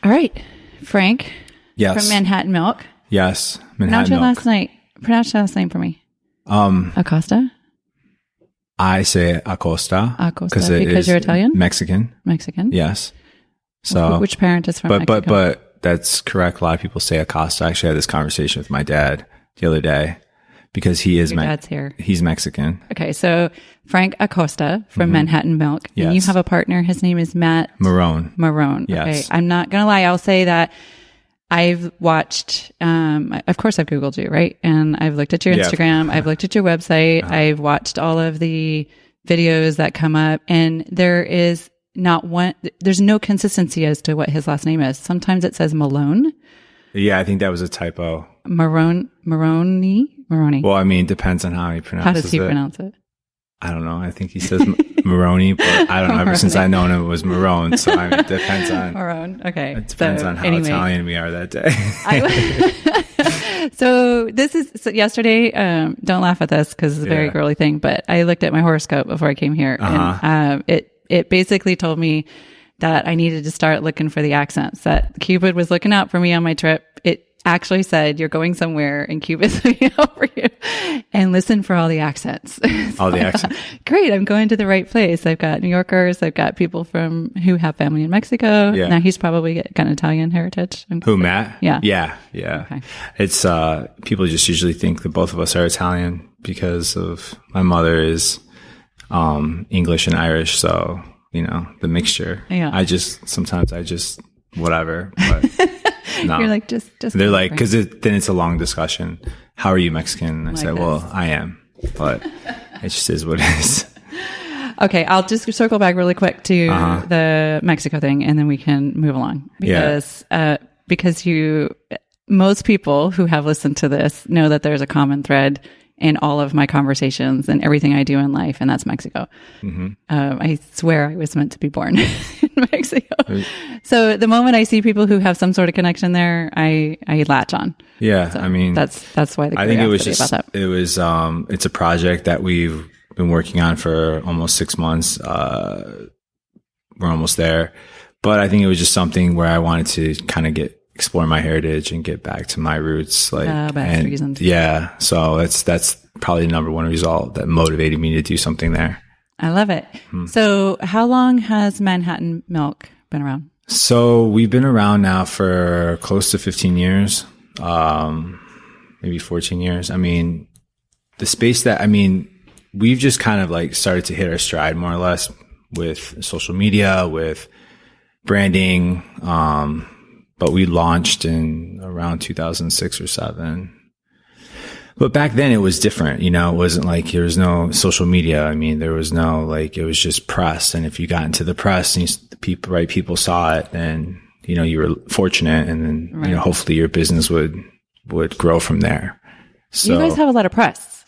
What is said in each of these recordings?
All right, Frank. Yes. From Manhattan Milk. Yes. Pronounce your last name for me. Acosta? I say Acosta. Acosta. Because you're Italian? Mexican. Yes. So which parent is from Mexico? But that's correct. A lot of people say Acosta. I actually had this conversation with my dad the other day because he is dad's here. He's Mexican. Okay, so Frank Acosta from Manhattan Milk. Yes. And you have a partner. His name is Matt Marone. Yes. Okay, Okay. I'm not going to lie. I'll say that I've watched, of course I've Googled you, right? And I've looked at your Instagram. I've looked at your website. I've watched all of the videos that come up, and there's no consistency as to what his last name is. Sometimes it says Malone. Yeah, I think that was a typo. Marone. Well, I mean, it depends on how he pronounces it. How does he pronounce it? I don't know. I think he says Marone, but I don't know. Ever since I've known him, it was Marone. So I mean, it depends on Marone. Okay. It depends on how Italian we are that day. So yesterday, don't laugh at this because it's a very girly thing, but I looked at my horoscope before I came here, and it basically told me that I needed to start looking for the accents, that Cupid was looking out for me on my trip. It actually said, you're going somewhere and Cupid's looking out for you, and listen for all the accents. All the accents. Great. I'm going to the right place. I've got New Yorkers. I've got people who have family in Mexico. Yeah. Now he's probably got an Italian heritage. Who, Matt? Yeah. Yeah. Okay. It's, people just usually think that both of us are Italian because of my mother is, English and Irish. So, the mixture. Yeah. Sometimes whatever, but no. You're like, just. They're like, because then it's a long discussion. How are you Mexican? I say, well, I am, but it just is what it is. Okay, I'll just circle back really quick to the Mexico thing, and then we can move along because most people who have listened to this know that there's a common thread in all of my conversations and everything I do in life, and that's Mexico. Mm-hmm. I swear I was meant to be born in Mexico. So the moment I see people who have some sort of connection there, I latch on. Yeah, so I mean, that's why the I think it was about that. It was it's a project that we've been working on for almost 6 months. We're almost there, but I think it was just something where I wanted to kind of explore my heritage and get back to my roots. Reasons. Yeah. So that's probably the number one result that motivated me to do something there. I love it. So how long has Manhattan Milk been around? So we've been around now for close to 15 years, maybe 14 years. I mean, we've just kind of started to hit our stride more or less with social media, with branding, but we launched in around 2006 or 7. But back then it was different, it wasn't like there was no social media. I mean, there was no, it was just press. And if you got into the press and the right people saw it, then, you were fortunate. And then, hopefully your business would grow from there. So you guys have a lot of press.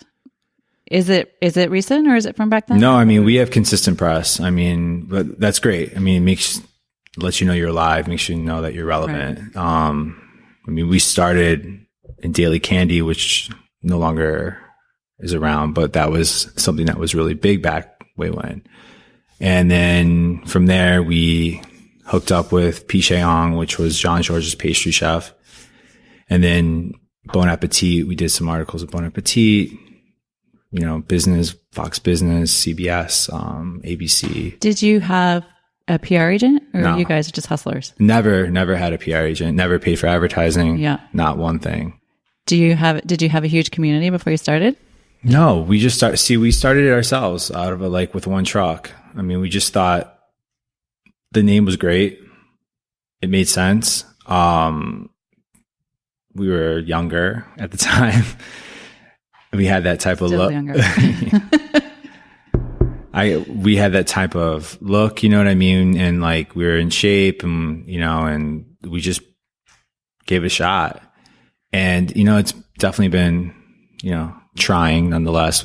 Is it recent or is it from back then? No, I mean, we have consistent press. I mean, but that's great. I mean, it lets you know you're alive, makes you know that you're relevant. Right. I mean, we started in Daily Candy, which no longer is around, but that was something that was really big back way when. And then from there, we hooked up with Picheong, which was Jean George's pastry chef. And then Bon Appetit, we did some articles with Bon Appetit, business, Fox Business, CBS, ABC. Did you have a PR agent, or No. you guys are just hustlers? Never had a PR agent, never paid for advertising. Yeah. Not one thing. Did you have a huge community before you started? No, we started it ourselves out of with one truck. I mean, we just thought the name was great. It made sense. We were younger at the time. We had that type of look. Younger. We had that type of look, you know what I mean? And we were in shape and, and we just gave it a shot. And, it's definitely been, trying nonetheless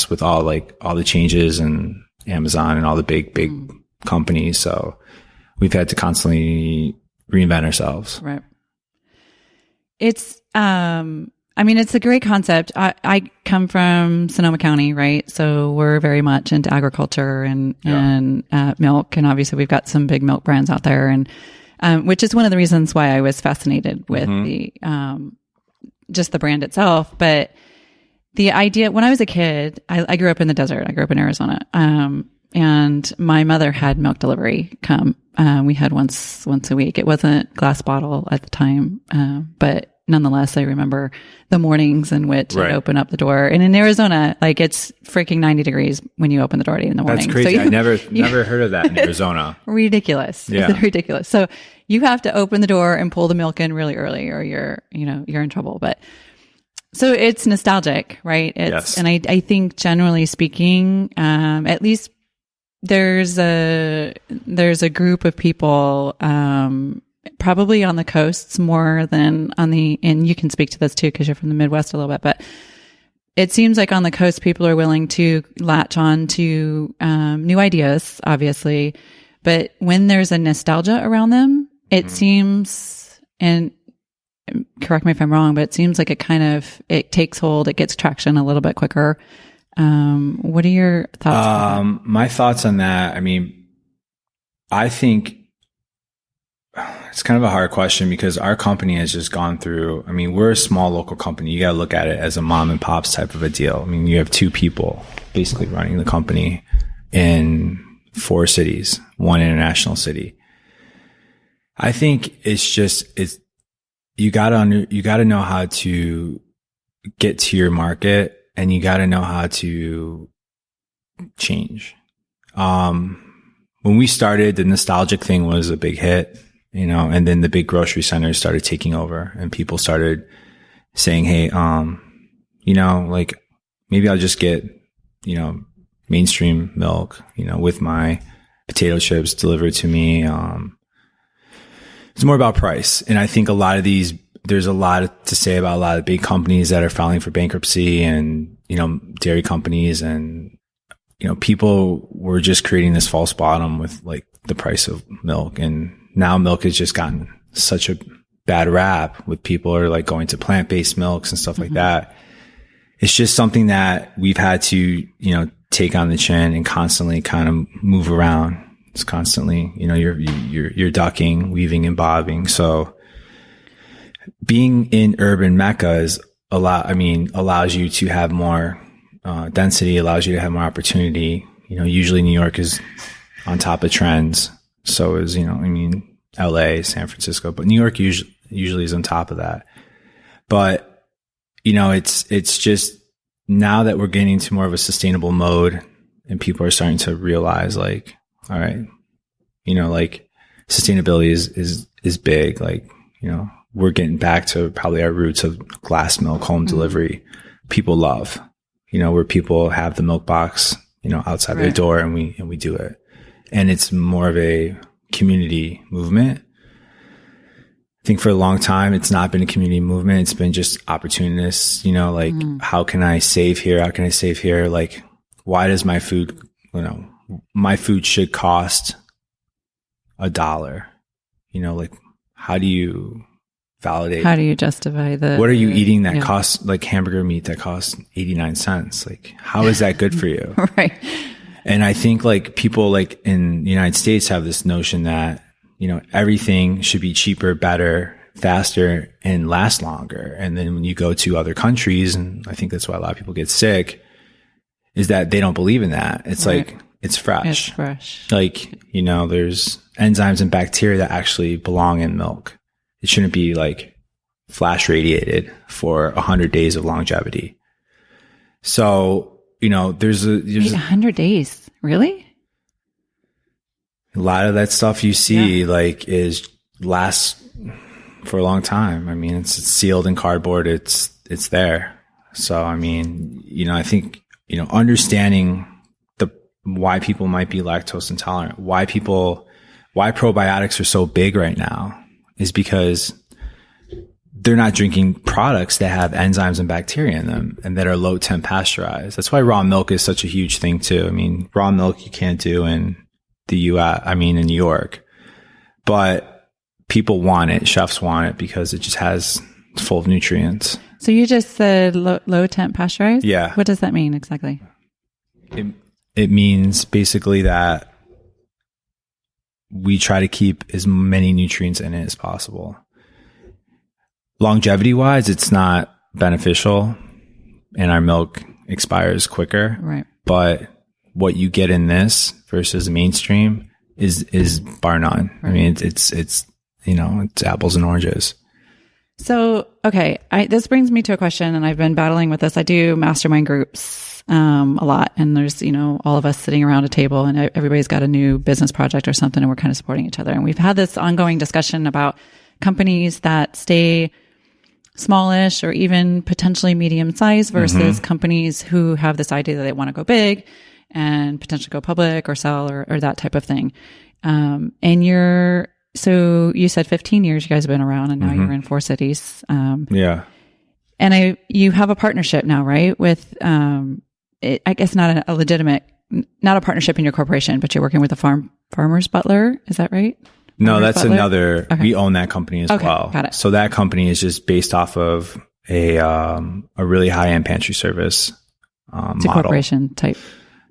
with all the changes and Amazon and all the big companies. So we've had to constantly reinvent ourselves. Right. It's, it's a great concept. I come from Sonoma County, right? So we're very much into agriculture and milk. And obviously we've got some big milk brands out there. And which is one of the reasons why I was fascinated with the just the brand itself. But the idea, when I was a kid, I grew up in the desert. I grew up in Arizona. And my mother had milk delivery come. We had once a week. It wasn't glass bottle at the time. But nonetheless, I remember the mornings in which I'd open up the door. And in Arizona, like it's freaking 90 degrees when you open the door at 8 in the morning. That's crazy. So I never heard of that in Arizona. Ridiculous. Yeah. It's ridiculous. So you have to open the door and pull the milk in really early or you're in trouble. But so it's nostalgic, right? Yes. And I think generally speaking, at least there's a group of people, probably on the coasts more than and you can speak to this too, because you're from the Midwest a little bit, but it seems like on the coast, people are willing to latch on to, new ideas, obviously, but when there's a nostalgia around them, it seems, and correct me if I'm wrong, but it seems like it takes hold, it gets traction a little bit quicker. What are your thoughts? My thoughts on that, I mean, I think it's kind of a hard question because our company has just gone through, I mean, we're a small local company. You got to look at it as a mom and pops type of a deal. I mean, you have 2 people basically running the company in 4 cities, 1 international city. I think you got to know how to get to your market and you got to know how to change. When we started, the nostalgic thing was a big hit, and then the big grocery centers started taking over and people started saying, hey, like maybe I'll just get, mainstream milk, with my potato chips delivered to me. It's more about price. And I think there's a lot to say about a lot of big companies that are filing for bankruptcy and, dairy companies and, people were just creating this false bottom with like the price of milk. And now milk has just gotten such a bad rap with people are like going to plant-based milks and stuff like that. It's just something that we've had to, take on the chin and constantly kind of move around. It's constantly, you're ducking, weaving and bobbing. So being in urban Mecca allows you to have more density, allows you to have more opportunity. Usually New York is on top of trends. So is, LA, San Francisco, but New York usually is on top of that. But, it's just now that we're getting to more of a sustainable mode and people are starting to realize like, all right, like sustainability is big. Like, we're getting back to probably our roots of glass milk, home delivery. People love, where people have the milk box, outside their door and we do it. And it's more of a community movement. I think for a long time, it's not been a community movement. It's been just opportunists, like how can I save here? How can I save here? Like, why does my food, my food should cost $1? Like, how do you validate? How do you justify what are you eating that costs like hamburger meat that costs 89 cents? Like, how is that good for you? Right. And I think like people like in the United States have this notion that, everything should be cheaper, better, faster, and last longer. And then when you go to other countries, and I think that's why a lot of people get sick, is that they don't believe in that. It's like, it's fresh. It's fresh. Like, there's enzymes and bacteria that actually belong in milk. It shouldn't be like flash radiated for 100 days of longevity. So, there's 100 days. Really? A lot of that stuff you see lasts for a long time. I mean, it's sealed in cardboard. It's there. So, I mean, I think, understanding why people might be lactose intolerant, why probiotics are so big right now is because they're not drinking products that have enzymes and bacteria in them and that are low temp pasteurized. That's why raw milk is such a huge thing too. I mean, raw milk you can't do in the US, in New York, but people want it. Chefs want it because it's full of nutrients. So you just said low temp pasteurized? Yeah. What does that mean exactly? It means basically that we try to keep as many nutrients in it as possible. Longevity wise, it's not beneficial and our milk expires quicker. Right. But what you get in this versus mainstream is bar none. Right. I mean, it's it's apples and oranges. So, okay, this brings me to a question, and I've been battling with this. I do mastermind groups a lot, and there's, all of us sitting around a table, and everybody's got a new business project or something, and we're kind of supporting each other. And we've had this ongoing discussion about companies that stay smallish or even potentially medium size versus companies who have this idea that they want to go big and potentially go public or sell or that type of thing. So you said 15 years you guys have been around, and now you're in 4 cities. Yeah. And you have a partnership now, right? With, I guess not a legitimate, not a partnership in your corporation, but you're working with a farmer's butler. Is that right? No, that's butler? Another, we own that company as well. Got it. So that company is just based off of a really high end pantry service, it's model. A corporation type.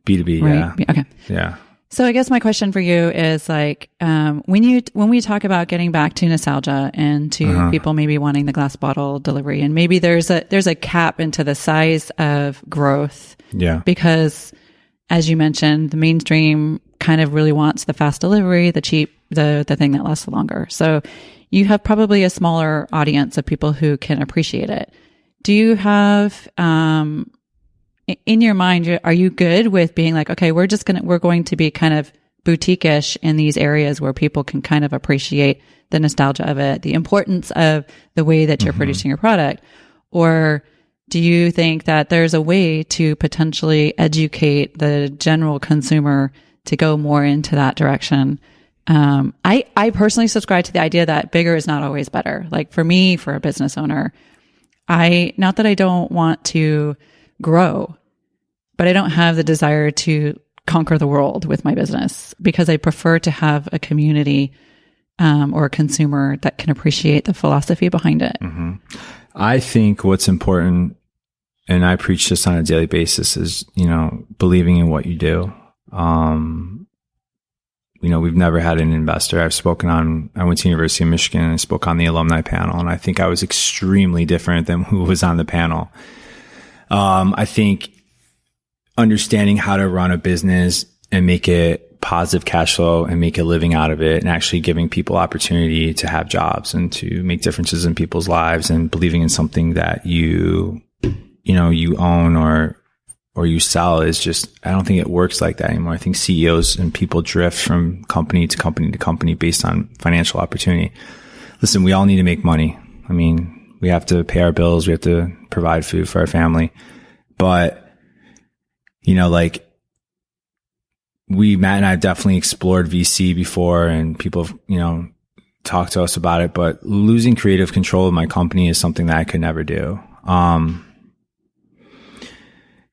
B2B. Right? Yeah. Okay. Yeah. So I guess my question for you is like, when we talk about getting back to nostalgia and to people maybe wanting the glass bottle delivery, and maybe there's a cap into the size of growth. Yeah. Because as you mentioned, the mainstream kind of really wants the fast delivery, the cheap, the thing that lasts longer. So you have probably a smaller audience of people who can appreciate it. Do you have, in your mind, are you good with being like, okay, we're going to be kind of boutique-ish in these areas where people can kind of appreciate the nostalgia of it, the importance of the way that you're producing your product? Or do you think that there's a way to potentially educate the general consumer to go more into that direction? I personally subscribe to the idea that bigger is not always better. Like for me, for a business owner, not that I don't want to grow, but I don't have the desire to conquer the world with my business, because I prefer to have a community or a consumer that can appreciate the philosophy behind it. I think what's important, and I preach this on a daily basis, is, believing in what you do. We've never had an investor. I went to University of Michigan and I spoke on the alumni panel, and I think I was extremely different than who was on the panel. I think understanding how to run a business and make it positive cash flow and make a living out of it, and actually giving people opportunity to have jobs and to make differences in people's lives, and believing in something that you own or you sell is just, I don't think it works like that anymore. I think CEOs and people drift from company to company to company based on financial opportunity. Listen, we all need to make money. I mean, we have to pay our bills. We have to provide food for our family. But, Matt and I have definitely explored VC before, and people have, talked to us about it, but losing creative control of my company is something that I could never do.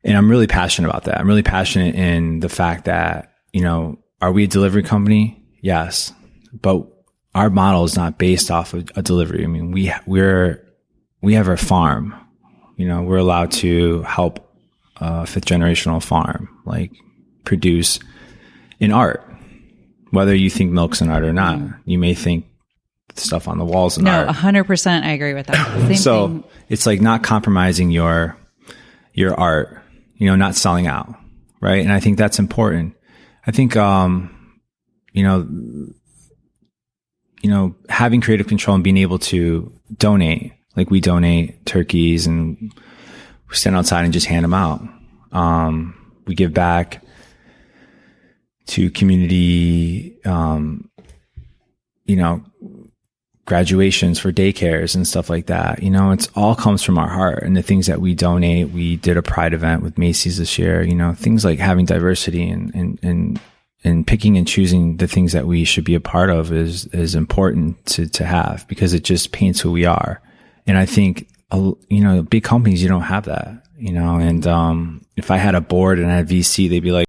And I'm really passionate about that. I'm really passionate in the fact that, are we a delivery company? Yes. But our model is not based off of a delivery. I mean, we have our farm, we're allowed to help a 5th generational farm, like produce an art, whether you think milk's an art or not. You may think stuff on the walls an art. No, 100%. I agree with that. Same so thing. It's like not compromising your art, not selling out. Right. And I think that's important. I think, having creative control and being able to donate, like we donate turkeys and we stand outside and just hand them out. We give back to community, graduations for daycares and stuff like that. It's all comes from our heart, and the things that we donate. We did a pride event with Macy's this year, things like having diversity and picking and choosing the things that we should be a part of is important to have, because it just paints who we are. And I think, big companies, you don't have that, and, if I had a board and I had VC, they'd be like,